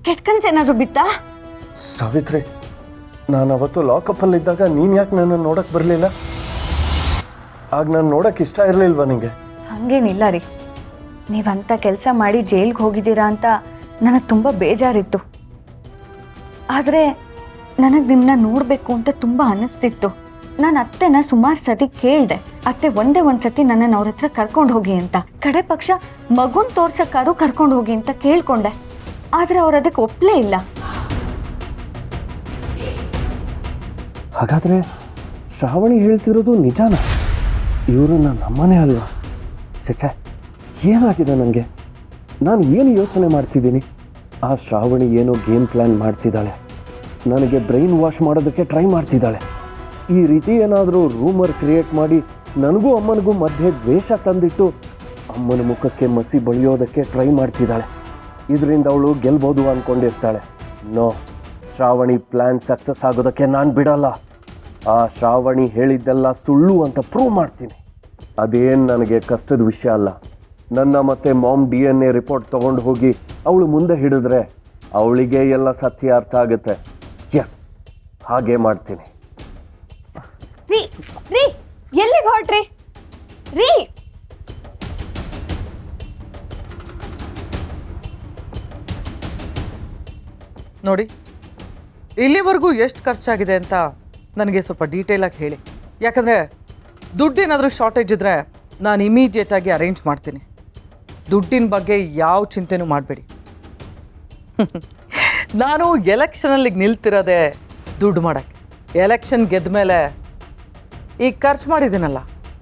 ಕೆಟ್ಟ ಕನ್ಸು ಏನಾದ್ರು ಬಿತ್ತಾ? ಸಾವಿತ್ರಿ, ನಾನು ಅವತ್ತು ಲಾಕಪ್ಪಲ್ಲಿದ್ದಾಗ ನೀನು ಯಾಕೆ ನನ್ನನ್ನು ನೋಡಕ್ಕೆ ಬರಲಿಲ್ಲ? ಆಗ ನಾನು ನೋಡಕ್ಕೆ ಇಷ್ಟ ಇರಲಿಲ್ವಾ ನಿಂಗೆ? ಹಾಗೇನಿಲ್ಲ ರೀ, ನೀವಂಥ ಕೆಲಸ ಮಾಡಿ ಜೈಲ್ಗೆ ಹೋಗಿದ್ದೀರಾ ಅಂತ ನನಗೆ ತುಂಬ ಬೇಜಾರಿತ್ತು. ಆದರೆ ನನಗೆ ನಿಮ್ಮನ್ನ ನೋಡಬೇಕು ಅಂತ ತುಂಬ ಅನ್ನಿಸ್ತಿತ್ತು. ನಾನು ಅತ್ತೆನ ಸುಮಾರು ಸತಿ ಕೇಳಿದೆ, ಅತ್ತೆ ಒಂದೇ ಒಂದು ಸತಿ ನನ್ನನ್ನು ಅವ್ರ ಹತ್ರ ಕರ್ಕೊಂಡು ಹೋಗಿ ಅಂತ. ಕಡೆ ಪಕ್ಷ ಮಗುನ ತೋರ್ಸಕ್ಕಾರು ಕರ್ಕೊಂಡು ಹೋಗಿ ಅಂತ ಕೇಳ್ಕೊಂಡೆ, ಆದರೆ ಅವ್ರು ಅದಕ್ಕೆ ಒಪ್ಪಲೇ ಇಲ್ಲ. ಹಾಗಾದರೆ ಶ್ರಾವಣಿ ಹೇಳ್ತಿರೋದು ನಿಜಾನ? ಇವರು ನನ್ನ ಅಮ್ಮನೇ ಅಲ್ವಾ? ಛೆ, ಏನಾಗಿದೆ ನನಗೆ? ನಾನು ಏನು ಯೋಚನೆ ಮಾಡ್ತಿದ್ದೀನಿ? ಆ ಶ್ರಾವಣಿ ಏನೋ ಗೇಮ್ ಪ್ಲ್ಯಾನ್ ಮಾಡ್ತಿದ್ದಾಳೆ, ನನಗೆ ಬ್ರೈನ್ ವಾಶ್ ಮಾಡೋದಕ್ಕೆ ಟ್ರೈ ಮಾಡ್ತಿದ್ದಾಳೆ. ಈ ರೀತಿ ಏನಾದರೂ ರೂಮರ್ ಕ್ರಿಯೇಟ್ ಮಾಡಿ ನನಗೂ ಅಮ್ಮನಿಗೂ ಮಧ್ಯೆ ದ್ವೇಷ ತಂದಿಟ್ಟು ಅಮ್ಮನ ಮುಖಕ್ಕೆ ಮಸಿ ಬಳಿಯೋದಕ್ಕೆ ಟ್ರೈ ಮಾಡ್ತಿದ್ದಾಳೆ. ಇದರಿಂದ ಅವಳು ಗೆಲ್ಬೋದು ಅಂದ್ಕೊಂಡಿರ್ತಾಳೆ. ನೋ, ಶ್ರಾವಣಿ ಪ್ಲ್ಯಾನ್ ಸಕ್ಸಸ್ ಆಗೋದಕ್ಕೆ ನಾನು ಬಿಡಲ್ಲ. ಆ ಶ್ರಾವಣಿ ಹೇಳಿದ್ದೆಲ್ಲ ಸುಳ್ಳು ಅಂತ ಪ್ರೂವ್ ಮಾಡ್ತೀನಿ. ಅದೇನು ನನಗೆ ಕಷ್ಟದ ವಿಷಯ ಅಲ್ಲ. ನನ್ನ ಮತ್ತೆ ಮಾಮ್ DNA ರಿಪೋರ್ಟ್ ತೊಗೊಂಡು ಹೋಗಿ ಅವಳು ಮುಂದೆ ಹಿಡಿದ್ರೆ ಅವಳಿಗೆ ಎಲ್ಲ ಸತ್ಯ ಅರ್ಥ ಆಗುತ್ತೆ. ಎಸ್, ಹಾಗೆ ಮಾಡ್ತೀನಿ. ರೀ ರೀ ಎಲ್ಲಿಗೆ ಹೊರಟ್ರಿ ರೀ? ನೋಡಿ, ಇಲ್ಲಿವರೆಗೂ ಎಷ್ಟು ಖರ್ಚಾಗಿದೆ ಅಂತ ನನಗೆ ಸ್ವಲ್ಪ ಡೀಟೇಲಾಗಿ ಹೇಳಿ. ಯಾಕಂದರೆ ದುಡ್ಡೇನಾದರೂ ಶಾರ್ಟೇಜ್ ಇದ್ದರೆ ನಾನು ಇಮಿಡಿಯೇಟಾಗಿ ಅರೇಂಜ್ ಮಾಡ್ತೀನಿ. ದುಡ್ಡಿನ ಬಗ್ಗೆ ಯಾವ ಚಿಂತೆನೂ ಮಾಡಬೇಡಿ. ನಾನು ಎಲೆಕ್ಷನಲ್ಲಿ ನಿಲ್ತಿರೋದೆ ದುಡ್ಡು ಮಾಡೋಕ್ಕೆ. ಎಲೆಕ್ಷನ್ ಗೆದ್ದ ಮೇಲೆ ಈಗ ಖರ್ಚು ಮಾಡಿದ್ದೀನಲ್ಲ,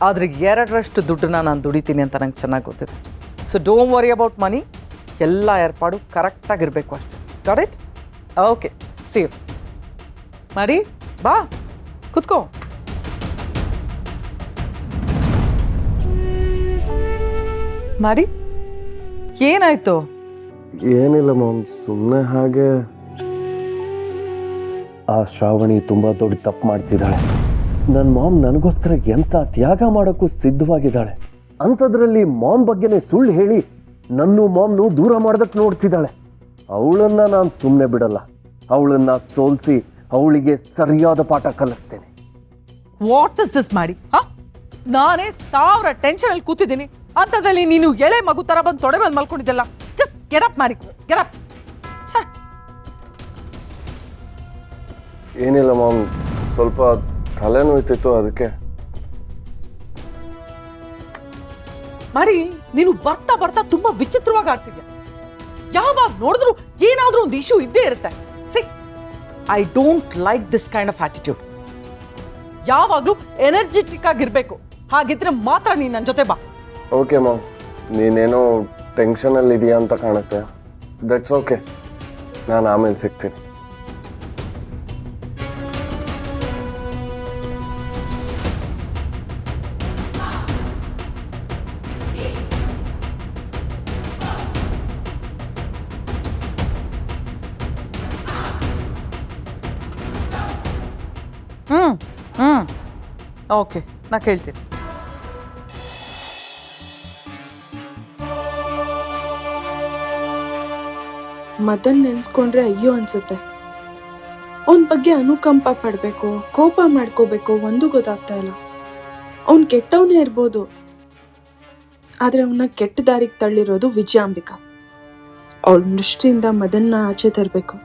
ಆದರೆ 2ರಷ್ಟು ದುಡ್ಡನ್ನ ನಾನು ದುಡಿತೀನಿ ಅಂತ ನಂಗೆ ಚೆನ್ನಾಗಿ ಗೊತ್ತಿದೆ. So don't worry about money. ಎಲ್ಲ ಏರ್ಪಾಡು ಕರೆಕ್ಟಾಗಿರಬೇಕು ಅಷ್ಟೇ. Got it? Okay, see you. ಮಾಡಿ ಬಾ, ಕೂತ್ಕೋ. ಮಾಡಿ, ಏನಾಯ್ತು? ಏನಿಲ್ಲ ಮಾಮ್, ಸುಮ್ಮನೆ ಹಾಗೆ. ಆ ಶ್ರಾವಣಿ ತುಂಬ ದೊಡ್ಡ ತಪ್ಪು ಮಾಡ್ತಿದ್ದಾಳೆ. ನನ್ನ ಮಾಮ್ ನನಗೋಸ್ಕರ ಎಂಥ ತ್ಯಾಗ ಮಾಡೋಕ್ಕೂ ಸಿದ್ಧವಾಗಿದ್ದಾಳೆ. ಅಂಥದ್ರಲ್ಲಿ ಮಾಮ್ ಬಗ್ಗೆನೇ ಸುಳ್ಳು ಹೇಳಿ ನನ್ನೂ ಮಾಮ್ನು ದೂರ ಮಾಡೋದಕ್ಕೆ ನೋಡ್ತಿದ್ದಾಳೆ. ಅವಳನ್ನು ನಾನು ಸುಮ್ಮನೆ ಬಿಡಲ್ಲ. ಅವಳನ್ನು ಸೋಲಿಸಿ ಅವಳಿಗೆ ಸರಿಯಾದ ಪಾಠ ಕಲಿಸ್ತೇನೆ. ವಾಟ್ ಇಸ್ ದಿಸ್ ಮಾಡಿ? ನಾನೇ 1000 ಟೆನ್ಷನಲ್ಲಿ ಕೂತಿದ್ದೀನಿ, ಅಂಥದ್ರಲ್ಲಿ ನೀನು ಎಳೆ ಮಗು ಥರ ಬಂದು ತೊಡೆ ಮೇಲೆ ಮಲ್ಕೊಂಡಿದ್ದೆಲ್ಲ. ಜಸ್ಟ್ ಗೆಟ್ ಅಪ್ ಮಾಡಿ, ಗೆಟ್ ಅಪ್. ಏನಿಲ್ಲ ಮಾಮ್, ಸ್ವಲ್ಪ ತಲೆನೋಯ್ತಿತ್ತು, ಅದಕ್ಕೆ. ಮಾಡಿ, ನೀನು ಬರ್ತಾ ಬರ್ತಾ ತುಂಬಾ ವಿಚಿತ್ರವಾಗಿ ಆಡ್ತಿದ್ಯಾ. ಯಾವಾಗ ನೋಡಿದ್ರು ಏನಾದ್ರೂ ಒಂದು ಇಶ್ಯೂ ಇದ್ದೇ ಇರುತ್ತೆ. C, I don't like this kind of attitude. ಯಾವಾಗಲೂ ಎನರ್ಜೆಟಿಕ್ ಆಗಿರ್ಬೇಕು. ಹಾಗಿದ್ರೆ ಮಾತ್ರ ನೀನು ನನ್ನ ಜೊತೆ ಬಾ. ಓಕೆ ಮಾಮ್, ನೀನೇನೋ ಟೆನ್ಷನಲ್ಲಿ ಇದೆಯಾ ಅಂತ ಕಾಣುತ್ತೆ. ದಟ್ಸ್ ಓಕೆ, ನಾನು ಆಮೇಲೆ ಸಿಗ್ತೀನಿ. ಓಕೆ, ನಾ ಕೇಳ್ತೀನಿ. ಮದನ್ ನೆನ್ಸ್ಕೊಂಡ್ರೆ ಅಯ್ಯೋ ಅನ್ಸುತ್ತೆ. ಅವನ ಬಗ್ಗೆ ಅನುಕಂಪ ಪಡ್ಬೇಕು, ಕೋಪ ಮಾಡ್ಕೋಬೇಕು, ಒಂದು ಗೊತ್ತಾಗ್ತಾ ಇಲ್ಲ. ಅವನ್ ಕೆಟ್ಟವನೇ ಇರ್ಬೋದು, ಆದ್ರೆ ಅವನ್ನ ಕೆಟ್ಟ ದಾರಿಗೆ ತಳ್ಳಿರೋದು ವಿಜಯಾಂಬಿಕಾ. ಅವಳ ದೃಷ್ಟಿಯಿಂದ ಮದನ್ನ ಆಚೆ ತರಬೇಕು.